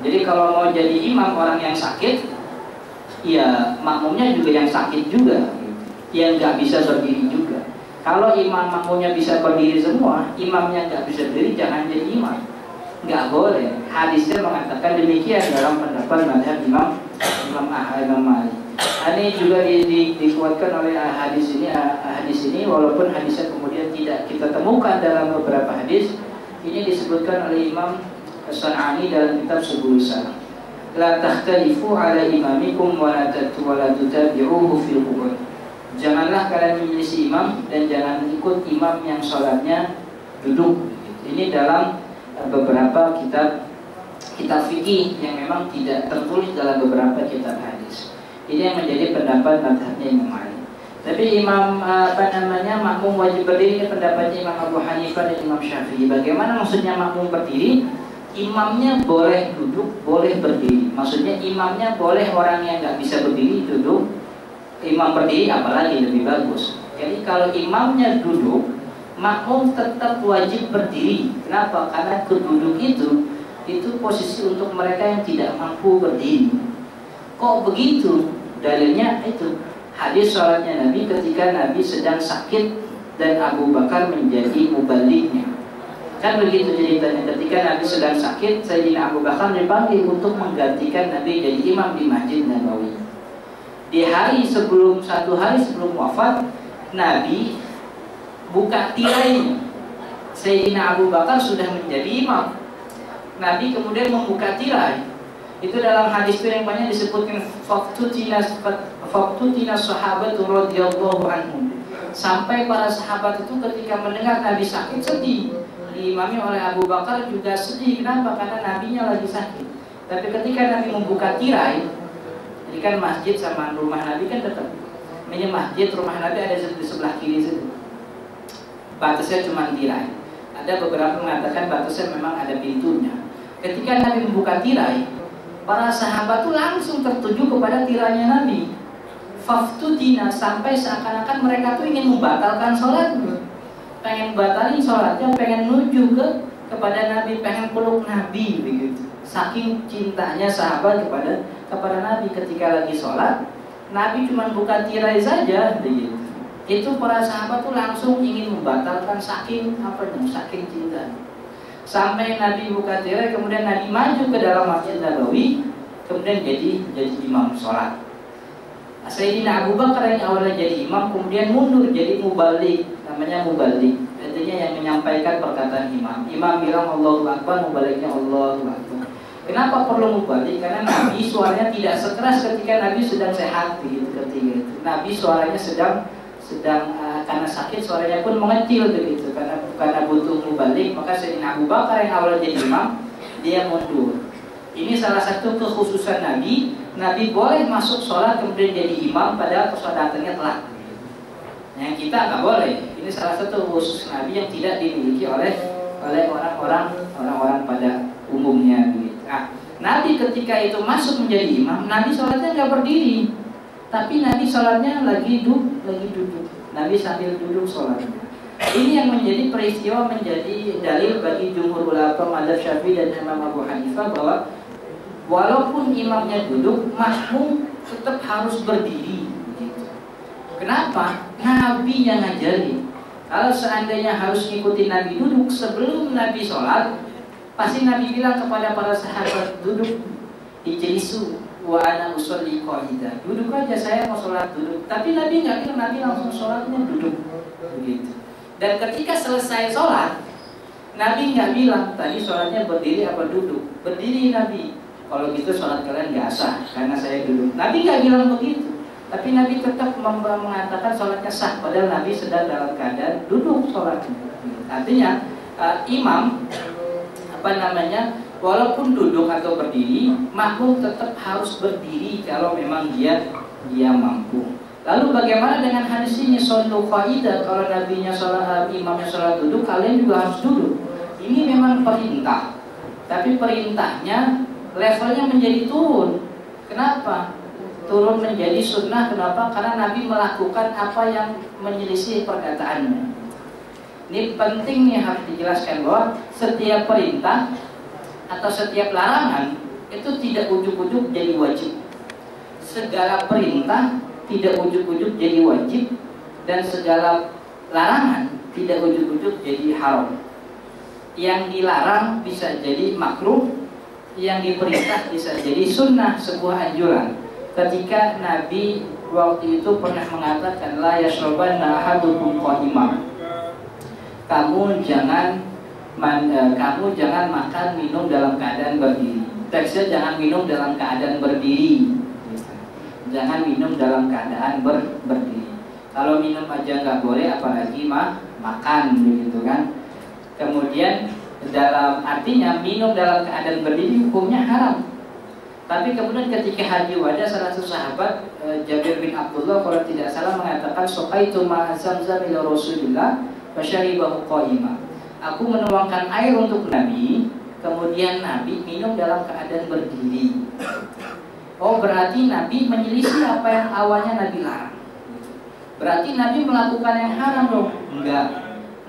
Speaker 1: Jadi kalau mau jadi imam orang yang sakit, ya makmumnya juga yang sakit juga, yang nggak bisa berdiri juga. Kalau imam makmumnya bisa berdiri semua, imamnya nggak bisa berdiri, jangan jadi imam. Nggak boleh. Hadisnya mengatakan demikian dalam pendapat mazhab Imam Malik. Ini juga dikuatkan oleh hadis ini walaupun hadisnya kemudian tidak kita temukan dalam beberapa hadis. Ini disebutkan oleh Imam As-San'ani dalam kitab Subul Salam. La takhtalifu ala imamikum wa la tutabi'uhu fil qubur. Janganlah kalian menyelisih imam dan jangan ikut imam yang sholatnya duduk. Ini dalam beberapa kitab fikih yang memang tidak tertulis dalam beberapa kitab hadis. Ini yang menjadi pendapat mazhabnya Imam Malik. Tapi makmum wajib berdiri, ini pendapatnya Imam Abu Hanifah dan Imam Syafi'i. Bagaimana maksudnya makmum berdiri? Imamnya boleh duduk, boleh berdiri. Maksudnya imamnya boleh orang yang nggak bisa berdiri duduk, imam berdiri apalagi lebih bagus. Jadi kalau imamnya duduk, makmum tetap wajib berdiri. Kenapa? Karena duduk itu posisi untuk mereka yang tidak mampu berdiri. Kok begitu? Dalilnya itu hadis sholatnya Nabi ketika Nabi sedang sakit dan Abu Bakar menjadi mubalignya. Kan begitu ceritanya, ketika Nabi sedang sakit, Sayyidina Abu Bakar dipanggil untuk menggantikan Nabi jadi imam di Masjid Nabawi. Di satu hari sebelum wafat, Nabi buka tirainya. Sayyidina Abu Bakar sudah menjadi imam. Nabi kemudian membuka tirai. Itu dalam hadis itu yang banyak disebutkan faktutina sahabatu radhiyallahu anhum. Sampai para sahabat itu ketika mendengar Nabi sakit sedih. Diimami oleh Abu Bakar juga sedih. Kenapa? Karena Nabinya lagi sakit. Tapi ketika Nabi membuka tirai, jadi kan masjid sama rumah Nabi kan dekat. Ini masjid, rumah Nabi ada di sebelah kiri situ. Batasnya cuma tirai. Ada beberapa mengatakan batasnya memang ada pintunya. Ketika Nabi membuka tirai, para sahabat itu langsung tertuju kepada tirainya Nabi. Faftutina, sampai seakan-akan mereka tuh ingin membatalkan sholatnya, pengen batalin sholatnya, pengen nuju kepada Nabi, pengen peluk Nabi begitu. Saking cintanya sahabat kepada Nabi. Ketika lagi sholat, Nabi cuma buka tirai saja begitu. Itu para sahabat tuh langsung ingin membatalkan saking cinta. Sampai Nabi buka tirai, kemudian Nabi maju ke dalam Masjid Nabawi, kemudian jadi imam sholat. Sayyidina Abu Bakar yang awalnya jadi imam kemudian mundur jadi mubalik, namanya mubalik, artinya yang menyampaikan perkataan imam. Imam bilang Allahu Akbar, mubaliknya Allahu Akbar. Kenapa perlu mubalik? Karena Nabi suaranya tidak sekeras ketika Nabi sedang sehat begitu ketika itu. Nabi suaranya sedang karena sakit suaranya pun mengecil begitu karena butuh mubalik. Maka Sayyidina Abu Bakar yang awalnya jadi imam dia mundur. Ini salah satu kekhususan Nabi. Nabi boleh masuk sholat kemudian jadi imam padahal persaudatannya telat. Yang kita nggak boleh. Ini salah satu khusus Nabi yang tidak dimiliki oleh orang-orang pada umumnya. Nah, Nabi ketika itu masuk menjadi imam, Nabi sholatnya nggak berdiri, tapi Nabi sholatnya lagi duduk. Nabi sambil duduk sholatnya. Ini yang menjadi peristiwa, menjadi dalil bagi jumhur ulama mazhab Syafi'i dan Imam Abu Hanifah bahwa walaupun imamnya duduk, makmum tetap harus berdiri. Gitu. Kenapa? Nabi yang ngajarin. Kalau seandainya harus ngikutin Nabi duduk sebelum Nabi sholat, pasti Nabi bilang kepada para sahabat, duduk, ijlisu wa ana usolli qa'idah. Duduk aja, saya mau sholat duduk. Tapi Nabi nggak bilang, Nabi langsung sholatnya duduk. Begitu. Dan ketika selesai sholat, Nabi nggak bilang tadi sholatnya berdiri apa duduk. Berdiri Nabi. Kalau gitu sholat kalian nggak sah karena saya duduk. Nabi nggak bilang begitu. Tapi Nabi tetap mengatakan sholatnya sah. Padahal Nabi sedang dalam keadaan duduk sholatnya. Artinya imam walaupun duduk atau berdiri, makmum tetap harus berdiri kalau memang dia mampu. Lalu bagaimana dengan hadis ini shollu qa'idah? Kalau nabinya sholat, imamnya sholat duduk, kalian juga harus duduk. Ini memang perintah, tapi perintahnya levelnya menjadi turun. Kenapa? Turun menjadi sunnah. Kenapa? Karena Nabi melakukan apa yang menyelisih perkataannya. Ini penting nih, harus dijelaskan bahwa setiap perintah atau setiap larangan itu tidak ujuk-ujuk jadi wajib. Segala perintah tidak ujuk-ujuk jadi wajib, dan segala larangan tidak ujuk-ujuk jadi haram. Yang dilarang bisa jadi makruh, yang diperintah bisa jadi sunnah, sebuah anjuran. Ketika Nabi waktu itu pernah mengatakan, la yashrabanna ahadukum qa'imah. Kamu jangan makan minum dalam keadaan berdiri. Teksnya jangan minum dalam keadaan berdiri. Jangan minum dalam keadaan berdiri. Kalau minum aja nggak boleh, apalagi makan begitu kan. Kemudian artinya minum dalam keadaan berdiri hukumnya haram. Tapi kemudian ketika haji wada, salah satu sahabat Jabir bin Abdullah kalau tidak salah mengatakan, "Suqaitu ma'a Zamzam ila Rasulillah fasyaribahu qa'imah." Aku menuangkan air untuk Nabi, kemudian Nabi minum dalam keadaan berdiri. Oh, berarti Nabi menyelisih apa yang awalnya Nabi larang. Berarti Nabi melakukan yang haram dong?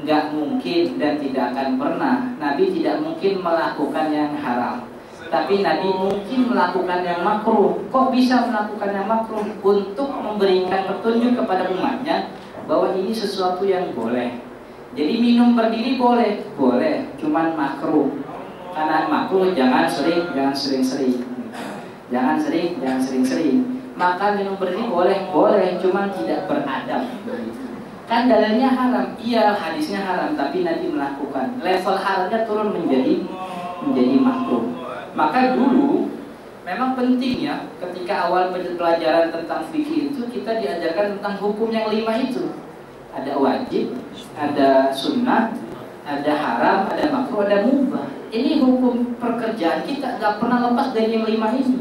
Speaker 1: Enggak mungkin dan tidak akan pernah. Nabi tidak mungkin melakukan yang haram. Tapi Nabi mungkin melakukan yang makruh. Kok bisa melakukan yang makruh? Untuk memberikan petunjuk kepada umatnya bahwa ini sesuatu yang boleh. Jadi minum berdiri boleh, cuman makruh. Karena makruh jangan sering-sering. Jangan sering-sering. Makan minum berdiri boleh, cuman tidak beradab. Kan dalilnya haram, iya hadisnya haram, tapi Nabi melakukan. Level haramnya turun menjadi makruh. Maka dulu memang penting ya, ketika awal pelajaran tentang fikih itu kita diajarkan tentang hukum yang 5 itu. Ada wajib, ada sunnah, ada haram, ada makruh, ada mubah. Ini hukum pekerjaan kita nggak pernah lepas dari yang 5 ini.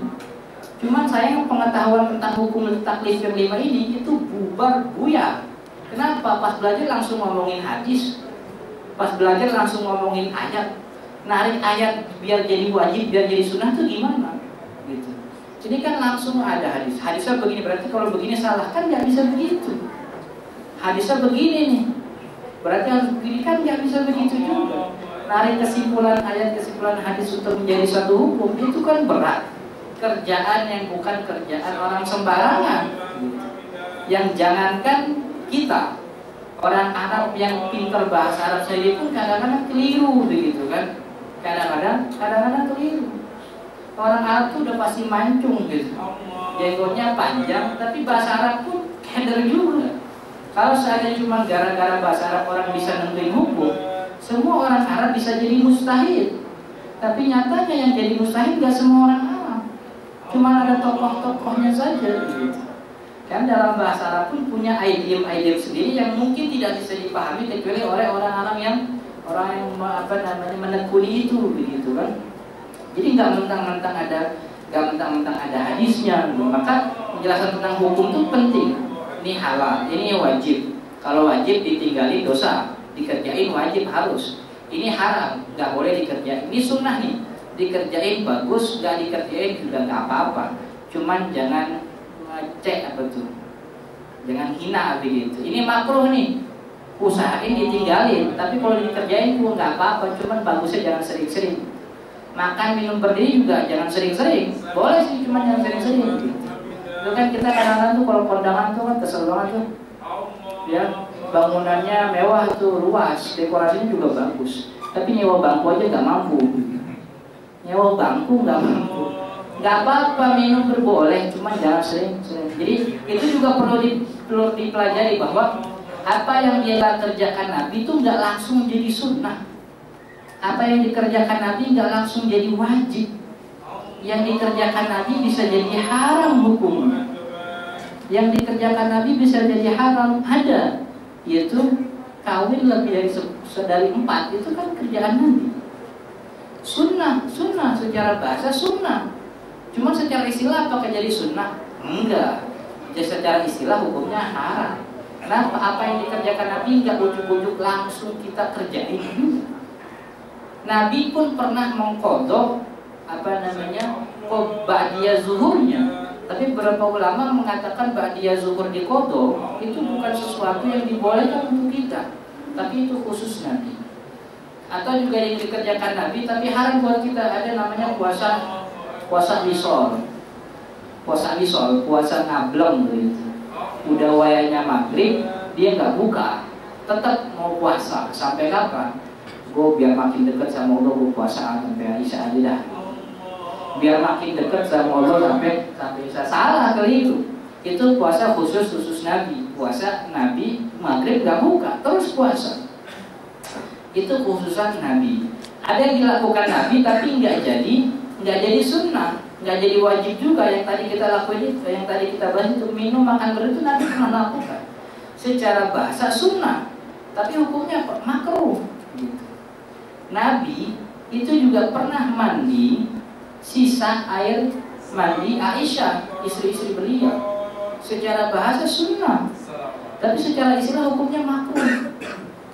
Speaker 1: Cuman sayang pengetahuan tentang hukum taklif yang 5 ini itu bubar buyar. Kenapa? Pas belajar langsung ngomongin hadis, pas belajar langsung ngomongin ayat, narik ayat biar jadi wajib, biar jadi sunnah itu gimana? Gitu. Ini kan langsung ada hadis. Hadisnya begini, berarti kalau begini salah, kan nggak bisa begitu. Hadisnya begini nih, berarti harus begini, kan nggak bisa begitu juga. Narik kesimpulan ayat, kesimpulan hadis untuk menjadi satu hukum itu kan berat. Kerjaan yang bukan kerjaan orang sembarangan. Yang jangankan kita, orang Arab yang pintar bahasa Arab saja pun kadang-kadang keliru begitu kan. Kadang-kadang keliru. Orang Arab tuh udah pasti mancung gitu. Jenggotnya panjang, tapi bahasa Arab pun keder juga. Kalau seandainya cuma gara-gara bahasa Arab orang bisa nentuin hukum, semua orang Arab bisa jadi mustahil. Tapi nyatanya yang jadi mustahil gak semua orang Arab, cuma ada tokoh-tokohnya saja gitu. Kan dalam bahasa Arab pun punya idiom-idiom sendiri yang mungkin tidak bisa dipahami kecuali oleh orang Arab yang menekuni itu begitu kan. Jadi nggak mentang-mentang ada hadisnya. Maka penjelasan tentang hukum itu penting. Ini halal, ini wajib. Kalau wajib ditinggalin dosa, dikerjain wajib harus. Ini haram, nggak boleh dikerjain. Ini sunnah nih, dikerjain bagus, nggak dikerjain juga nggak apa-apa. Cuman jangan ngecek apa tuh, jangan hina begitu. Ini makruh nih, usahain ditinggalin. Tapi kalau dikerjain juga nggak apa-apa. Cuman bagusnya jangan sering-sering. Makan minum berdiri juga jangan sering-sering. Boleh sih, cuman jangan sering-sering. Itu kan kita kadang-kadang tuh kalau kondangan tuh kan kesel banget tuh. Ya, bangunannya mewah tuh, luas, dekorasinya juga bagus. Tapi nyewa bangku aja nggak mampu. Nyewa bangku nggak mampu. Nggak apa-apa minum berboleh, cuman jangan sering-sering. Jadi itu juga perlu dipelajari bahwa apa yang dia kerjakan Nabi itu nggak langsung jadi sunnah. Apa yang dikerjakan Nabi nggak langsung jadi wajib. Yang dikerjakan Nabi bisa jadi haram hukumnya. Yang dikerjakan Nabi bisa jadi haram ada, yaitu kawin lebih dari 4, itu kan kerjaan Nabi. Sunnah secara bahasa sunnah. Cuma secara istilah apakah jadi sunnah? Enggak. Jadi secara istilah hukumnya haram. Kenapa? Apa yang dikerjakan Nabi nggak ujuk-ujuk langsung kita kerjain. Nabi pun pernah mengkodok ba'diyah zuhurnya. Tapi beberapa ulama mengatakan ba'diyah zuhur di kodok itu bukan sesuatu yang dibolehkan untuk kita, tapi itu khusus Nabi. Atau juga yang dikerjakan Nabi tapi haram buat kita, ada namanya puasa wisol, puasa ngableng gitu. Udah wayanya maghrib dia nggak buka, tetap mau puasa sampai kapan? Gue biar makin dekat sama Allah, gue puasa sampai Isya aja dah. Biar makin dekat sama Allah sampai Isya. Salah keliru. Itu puasa khusus Nabi. Puasa Nabi maghrib gak buka, terus puasa. Itu khususan Nabi. Ada yang dilakukan Nabi tapi nggak jadi sunnah, nggak jadi wajib juga. Yang tadi kita lakuin itu, yang tadi kita bahas itu minum makan itu Nabi pernah lakukan. Secara bahasa sunnah, tapi hukumnya apa? Makruh. Nabi itu juga pernah mandi sisa air mandi Aisyah, istri-istri beliau. Secara bahasa sunnah, tapi secara istilah hukumnya makruh.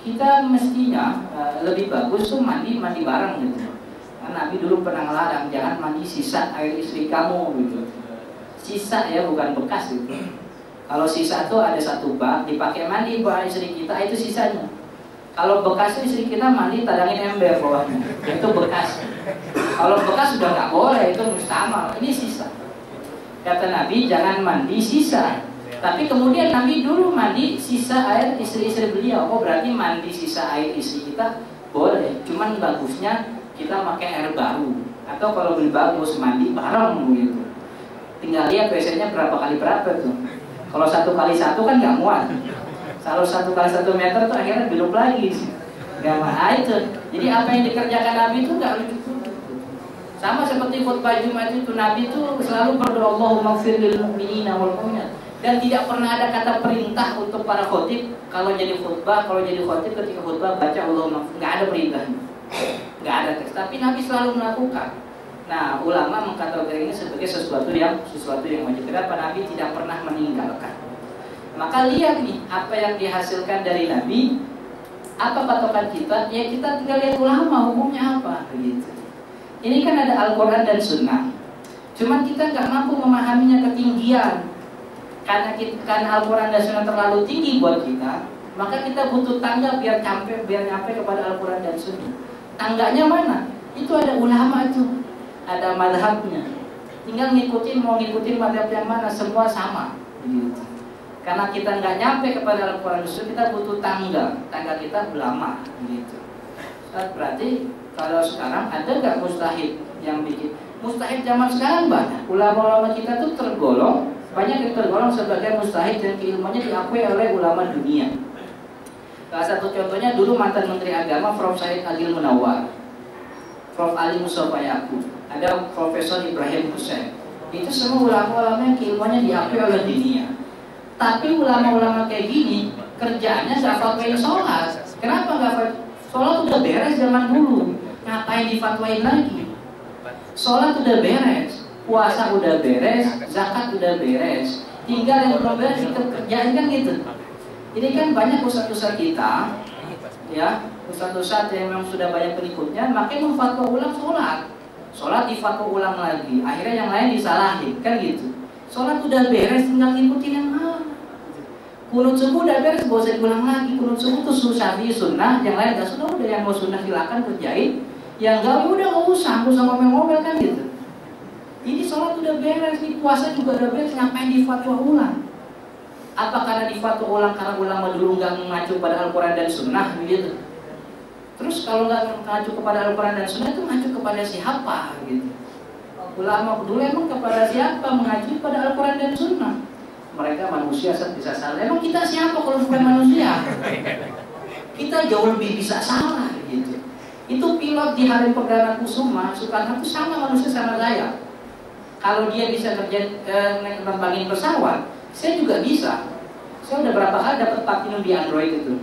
Speaker 1: Kita mestinya lebih bagus tuh mandi bareng gitu. Karena Nabi dulu pernah ngelarang jangan mandi sisa air istri kamu gitu. Sisa ya, bukan bekas gitu. Kalau sisa tuh ada satu bak dipakai mandi buat istri kita, itu sisanya. Kalau bekas istri kita mandi tadangin ember bawahnya, itu bekas. Kalau bekas sudah nggak boleh, itu mustamal. Ini sisa. Kata Nabi jangan mandi sisa. Tapi kemudian Nabi dulu mandi sisa air istri-istri beliau. Oh berarti mandi sisa air istri kita boleh. Cuman bagusnya kita pakai air baru. Atau kalau beli bagus mandi bareng gitu. Tinggal lihat WC-nya berapa kali berapa tuh. Kalau 1 kali 1 kan nggak muat. Kalau 1 kali 1 meter tuh akhirnya belum lagi. Gak mah itu. Jadi apa yang dikerjakan Nabi itu nggak lucu. Sama seperti khutbah Jumat itu, Nabi itu selalu berdoa Allahumma gfir lil mu'minina wal mu'minat.
Speaker 2: Dan tidak pernah ada kata perintah untuk para khotib kalau jadi khutbah, ketika khutbah baca Allahumma, nggak ada perintahnya, nggak ada teks. Tapi Nabi selalu melakukan. Nah, ulama mengkategorikan ini sebagai sesuatu yang wajib. Kenapa Nabi tidak pernah meninggalkan? Maka lihat nih apa yang dihasilkan dari Nabi. Apa patokan kita? Ya kita tinggal lihat ulama hukumnya apa, begitu. Ini kan ada Al-Quran dan Sunnah. Cuman kita nggak mampu memahaminya ketinggian. Karena Al-Quran dan Sunnah terlalu tinggi buat kita, maka kita butuh tangga biar nyampe kepada Al-Quran dan Sunnah. Tangganya mana? Itu ada ulama itu, ada madhabnya. Tinggal mau ngikutin madhab yang mana, semua sama. Gitu. Karena kita nggak nyampe kepada Al-Quran dan Sunnah, kita butuh tangga kita ulama. Gitu. Berarti kalau sekarang ada nggak mustahid yang bikin? Mustahid zaman sekarang banyak. Ulama-ulama kita tuh banyak yang tergolong sebagai mustahid dan keilmuannya diakui oleh ulama dunia. Salah satu contohnya dulu mantan Menteri Agama Prof. Said Agil Munawar, Prof. Ali Mustafa Yaqub, ada Profesor Ibrahim Hussein. Itu semua ulama-ulama yang keilmuannya diakui oleh dunia. Tapi ulama-ulama kayak gini kerjaannya nggak fatwain sholat. Kenapa nggak fatwain? Sholat udah beres zaman dulu, ngapain difatwain lagi? Sholat udah beres, puasa udah beres, zakat udah beres, tinggal yang belum beres itu kerjaan kan gitu. Ini kan banyak ustadz-ustadz kita, ya ustadz-ustadz yang memang sudah banyak pengikutnya, makanya memfatwa ulang sholat difatwa ulang lagi, akhirnya yang lain disalahin, kan gitu. Sholat udah beres, tinggal ngikutin yang mana. Kunut subuh udah beres, gak usah diulang lagi. Kunut subuh tuh sunnah, yang lain gak sunnah, udah yang mau sunnah silakan kerjain, yang gak udah gak usah ngomel-ngomel kan gitu. Ini sholat udah beres, nih puasa juga udah beres, ngapain difatwa ulang? Apa karena difatwa ulang karena ulama dulu nggak mengacu pada Al-Quran dan Sunnah gitu? Terus kalau nggak mengacu kepada Al-Quran dan Sunnah itu mengacu kepada siapa gitu? Ulama dulu emang kepada siapa mengacu pada Al-Quran dan Sunnah? Mereka manusia bisa salah. Emang kita siapa kalau bukan manusia? Kita jauh lebih bisa salah gitu. Itu pilot di Halim Perdana Kusuma Soekarno itu sama manusia sama saya. Kalau dia bisa nerbangin pesawat, saya juga bisa. Saya udah berapa kali dapat platinum di Android itu.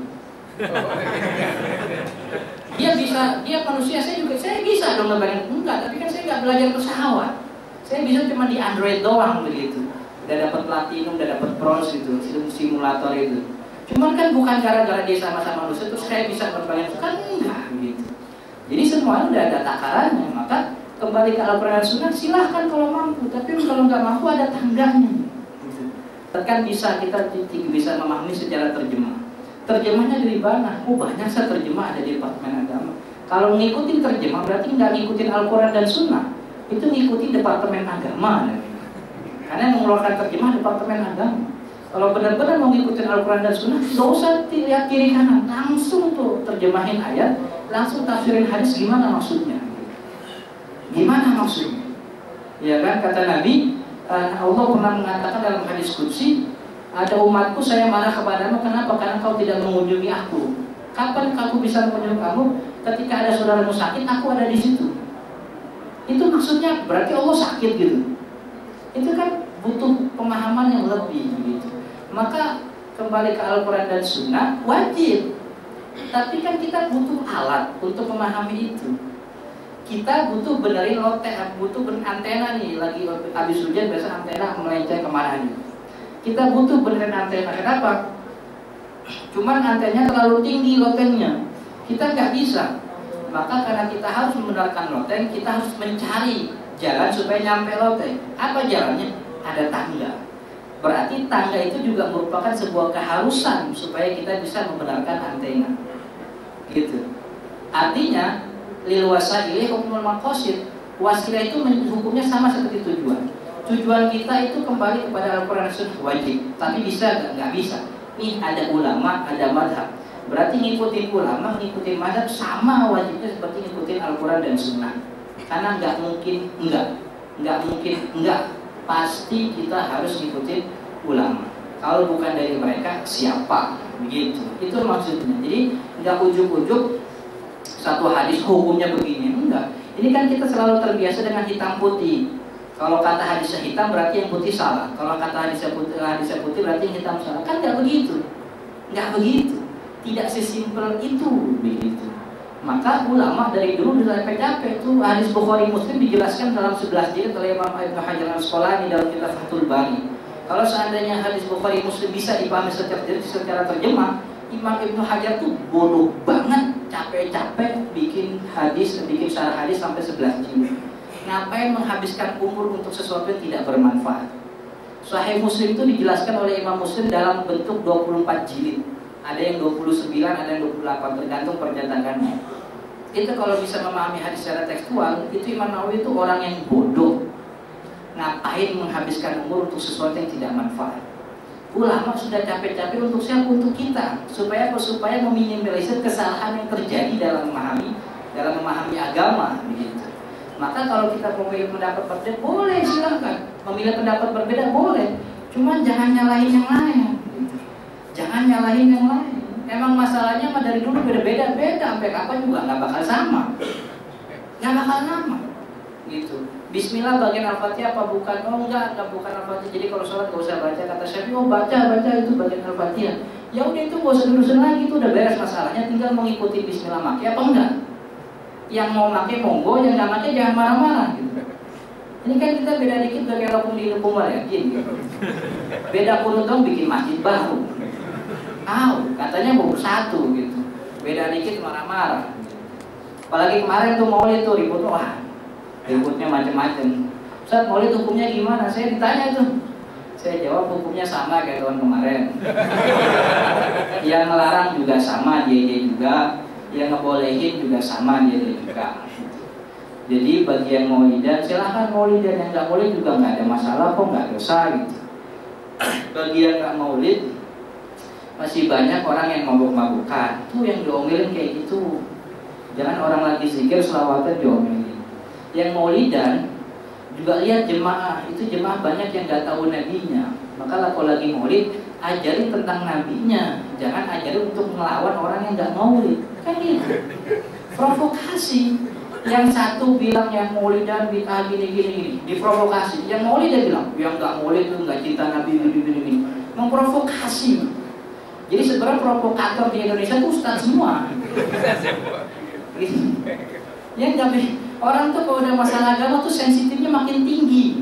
Speaker 2: Dia bisa, dia manusia, saya bisa dong nerbangin. Enggak, tapi kan saya nggak belajar pesawat. Saya bisa cuma di Android doang begitu. Udah dapat platinum, udah dapat bronze itu, simulator itu. Cuman kan bukan gara-gara dia sama-sama manusia terus saya bisa nerbangin, kan enggak gitu. Jadi semuanya udah ada takarannya, maka kembali ke Al-Quran dan Sunnah silahkan kalau mampu, tapi kalau nggak mampu ada tangganya. Kan kita bisa memahami secara terjemah. Terjemahnya dari mana? Banyak terjemah ada di Departemen Agama. Kalau ngikutin terjemah berarti nggak ngikutin Al-Quran dan Sunnah, itu ngikutin Departemen Agama. Karena yang mengeluarkan terjemah Departemen Agama. Kalau benar-benar mau ngikutin Al-Quran dan Sunnah, nggak usah lihat kiri kanan, langsung tuh terjemahin ayat, langsung tafsirin hadis gimana maksudnya. Gimana maksudnya? Ya kan kata Nabi, Allah pernah mengatakan dalam hadis qudsi, ada umatku saya marah kepadamu, kenapa? Karena kau tidak mengunjungi aku. Kapan aku bisa mengunjungi kamu? Ketika ada saudaramu sakit, aku ada di situ. Itu maksudnya berarti Allah sakit gitu. Itu kan butuh pemahaman yang lebih gitu. Maka kembali ke Al-Quran dan Sunnah wajib. Tapi kan kita butuh alat untuk memahami itu. Kita butuh benerin lotek, butuh antena nih, lagi habis hujan biasa antena melenceng kemana nih. Kita butuh benerin antena, kenapa? Cuman antenanya terlalu tinggi lotennya, kita nggak bisa. Maka karena kita harus membenarkan loten, kita harus mencari jalan supaya nyampe loten. Apa jalannya? Ada tangga. Berarti tangga itu juga merupakan sebuah keharusan supaya kita bisa membenarkan antena. Gitu. Artinya lil wasaili hukmul maqasid. Wasilah itu hukumnya sama seperti tujuan. Tujuan kita itu kembali kepada Al-Quran dan Sunnah wajib. Tapi bisa nggak bisa. Nih ada ulama, ada madhab. Berarti ngikutin ulama, ngikutin madhab sama wajibnya seperti ngikutin Al-Quran dan Sunnah. Karena nggak mungkin enggak. Pasti kita harus ngikutin ulama. Kalau bukan dari mereka siapa? Begitu. Itu maksudnya. Jadi nggak ujuk-ujuk satu hadis hukumnya begini, enggak. Ini kan kita selalu terbiasa dengan hitam putih. Kalau kata hadisnya hitam berarti yang putih salah. Kalau kata hadisnya putih berarti yang hitam salah. Kan nggak begitu. Nggak begitu. Tidak sesimpel itu begitu. Maka ulama dari dulu sudah capek-capek itu hadis Bukhari Muslim dijelaskan dalam 11 jilid oleh Imam Ibnu Hajar Al-Asqalani dalam kitab Fathul Bari. Kalau seandainya hadis Bukhari Muslim bisa dipahami secara terjemah, Imam Ibnu Hajar tuh bodoh banget, capek-capek bikin syarah hadis sampai 11 jilid. Ngapain menghabiskan umur untuk sesuatu yang tidak bermanfaat? Sahih Muslim itu dijelaskan oleh Imam Muslim dalam bentuk 24 jilid. Ada yang 29, ada yang 28, tergantung percetakannya. Itu kalau bisa memahami hadis secara tekstual, itu Imam Nawawi itu orang yang bodoh. Ngapain menghabiskan umur untuk sesuatu yang tidak manfaat? Ulama sudah capek-capek untuk siapa? Untuk kita. Supaya apa? Supaya meminimalisir kesalahan yang terjadi dalam memahami agama begitu. Maka kalau kita memilih pendapat berbeda, boleh silakan. Memilih pendapat berbeda boleh. Cuman jangan nyalahin yang lain. Jangan nyalahin yang lain. Emang masalahnya mah dari dulu beda-beda, sampai kapan juga nggak bakal sama. Nggak bakal sama. Gitu. Bismillah bagian Al-Fatihah apa bukan? Oh enggak bukan Al-Fatihah. Jadi kalau sholat nggak usah baca. Kata Syafi'i, oh baca itu bagian Al-Fatihah. Ya udah itu nggak usah durusin lagi, itu udah beres masalahnya. Tinggal mengikuti Bismillah makai apa enggak? Yang mau makai monggo, yang nggak makai jangan marah-marah. Gitu. Ini kan kita beda dikit udah kayak lokum di hukum yakin. Gitu. Beda kurun dong bikin masjid baru. Katanya mau bersatu gitu. Beda dikit marah-marah. Apalagi kemarin tuh maulid tuh ribut, ributnya macam-macam. Ustaz, maulid hukumnya gimana? Saya ditanya tuh. Saya jawab hukumnya sama kayak tahun kemarin. Yang ngelarang juga sama dia juga, yang ngebolehin juga sama dia juga. Jadi bagi yang maulidan silahkan maulidan, yang nggak maulid juga nggak ada masalah kok, nggak dosa gitu. Bagi yang nggak maulid masih banyak orang yang mabuk-mabukan. Tuh yang diomelin kayak gitu. Jangan orang lagi zikir selawatan diomelin. Yang maulidan juga lihat jemaah, itu jemaah banyak yang nggak tahu nabinya. Maka kalau lagi maulid ajarin tentang nabinya, jangan ajarin untuk melawan orang yang nggak maulid. Kan gitu. Provokasi. Yang satu bilang yang maulidan bid'ah gini, diprovokasi. Yang maulid dia bilang, yang nggak maulid itu nggak cinta nabi gini. Memprovokasi. Jadi sebenarnya provokator di Indonesia itu ustaz semua. Ya tapi orang tuh kalau udah masalah agama tuh sensitifnya makin tinggi.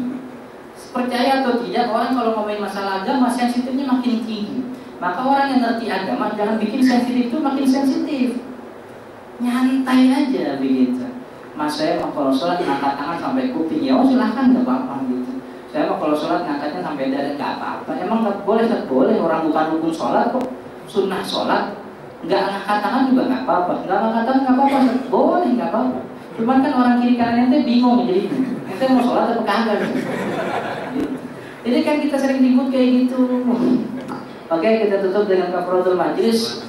Speaker 2: Percaya atau tidak, orang kalau ngomongin masalah agama sensitifnya makin tinggi. Maka orang yang ngerti agama jangan bikin sensitif itu makin sensitif. Nyantai aja begitu. Mas saya mau kalau sholat ngangkat tangan sampai kuping, ya silahkan nggak apa-apa gitu. Saya mau kalau sholat ngangkatnya sampai dada, nggak apa-apa. Emang nggak boleh, orang bukan rukun sholat kok. Sunnah sholat nggak ngangkat tangan juga nggak apa-apa, nggak ngangkat tangan nggak apa-apa, boleh nggak apa-apa. Cuman kan orang kiri kanan ente bingung jadi ente mau sholat atau kagak gitu. Jadi kan kita sering ribut kayak gitu. Oke, kita tutup dengan kafaratul majlis.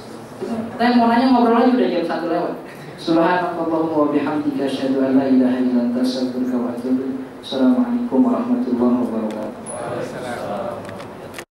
Speaker 2: Saya mau nanya, ngobrol aja udah jam 1 lewat. Subhanakallahumma wa bihamdika asyhadu an la ilaha illa anta astaghfiruka wa atubu ilaik. Assalamualaikum warahmatullahi wabarakatuh.